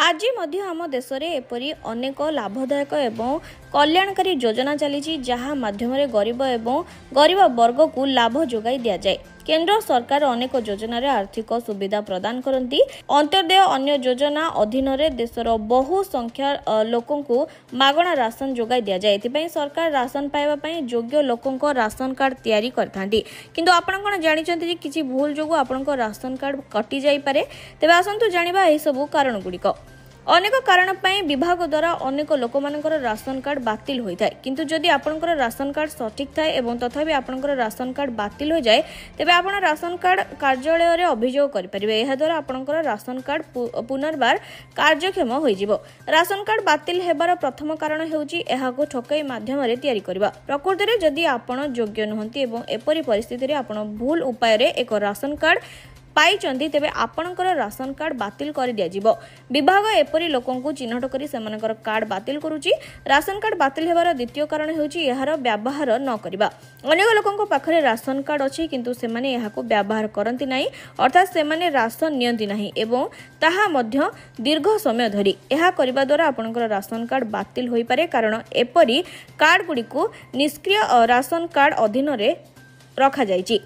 आज आम देश में एपरी अनेक लाभदायक एवं कल्याणकारी योजना चली जहाँ माध्यम गरीब एवं गरीब वर्ग को लाभ जोगाई दि जाए। केंद्र सरकार अनेक योजना आर्थिक सुविधा प्रदान करती। अंत्योदय अन्य योजना अधीन देशर बहु संख्या लोकों को मागणा राशन जोगाई दि जाए। एथिपाई सरकार राशन पाइबा योग्य लोकों राशन कार्ड तैयारी करथांती। किंतु आपण कोन जानिचंती जे किछि भूल जोगु आपनको राशन कार्ड कटि जाई पारे। तेबे आसंतु जानिबा एही सबु कारण गुडिक। अनेक कारण विभाग द्वारा अनेक लोक मानकर राशन कार्ड बातिल होता है। किंतु जदि आपनकर राशन कार्ड सठिक थाए एवं तथापि आपनकर राशन कार्ड बातिल हो जाए तेबे आपण राशन कार्ड कार्यालय रे अभियोग करि परिबे। एहा द्वारा आपनकर राशन कार्ड पुनर्बार कार्यक्षम होई जिवो। राशन कार्ड बातिल हेबार प्रथम कारण हेउची एहाको ठकई माध्यम रे तयारी करबा। प्रकृति रे जदि आपण योग्य नहंती एवं एपरि परिस्थिति रे आपण भूल उपाय रे एक राशन कार्ड पाइचंती तेबे आपणकर राशन कार्ड बातिल कर दिया जिवो। विभाग एपरी लोकों को चिन्हट करी सेमानकर कार्ड बातिल करूची। राशन कार्ड बातिल हेबार द्वितीय कारण हेउची एहार व्यवहार न करिबा। अनेक लोकों पाखरे राशन कार्ड अछि किंतु सेमाने एहाको व्यवहार करंती नाही, अर्थात सेमाने राशन नियंती नाही एवं ताहा मध्य दीर्घ समय धरी। एहा करिबा द्वारा आपणकर राशन कार्ड बातिल होई पारे, कारण एपरी कार्ड गुडी को निष्क्रिय राशन कार्ड अधीन रे रखा जायछि।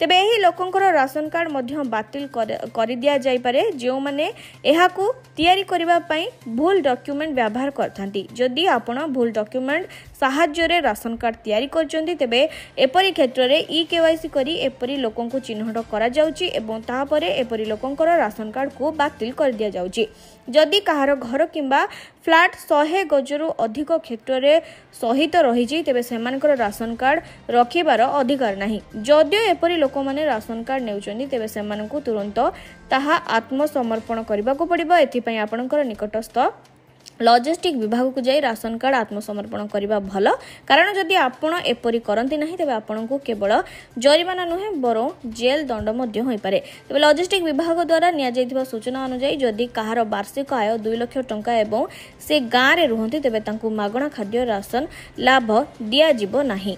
तेबे एही लोकंकर राशन कार्ड मध्य बातिल कर दिया जाय पारे जो माने एहाकू तैयारी करिबा पई भूल डॉक्यूमेंट व्यवहार करथांती। जदि आपण भूल डॉक्यूमेंट साहाय्य रे राशन कार्ड तैयारी करचंती तेबे एपरी क्षेत्र रे ई-केवाईसी करी एपरी लोकं को चिन्हट करा जाउची एवं ताहा परे एपरी लोकंकर राशन कार्ड को बातिल कर दिया जाउची। जदि कहार घर किंबा फ्लैट 100 गजरू अधिक क्षेत्र रे सहित रही तेबे सेमानकर राशन कार्ड रखिबार अधिकार नाही। जदियो एपरी लोक माने राशन कार्ड नेउचंदी तेबे सेमानकु तुरंत ताहा आत्मसमर्पण करबाको पड़िबो। एथिपई आपणकर निकटस्थ लॉजिस्टिक विभाग को जाई राशन कार्ड आत्मसमर्पण करबा भल, कारण जदि आपण एपरी करंती नाही तेबे आपणकु केवल जरिमाना नुहे बरं जेल दंड मध्य होई पारे। तेबे लॉजिस्टिक विभाग द्वारा निया जायथिबा सूचना अनुसार जदि कहार वार्षिक आय 2 लाख टंका एवं से गाँ रे रुहंती तेबे तांकु मागणा खाद्य राशन लाभ दिया जिवो नाही।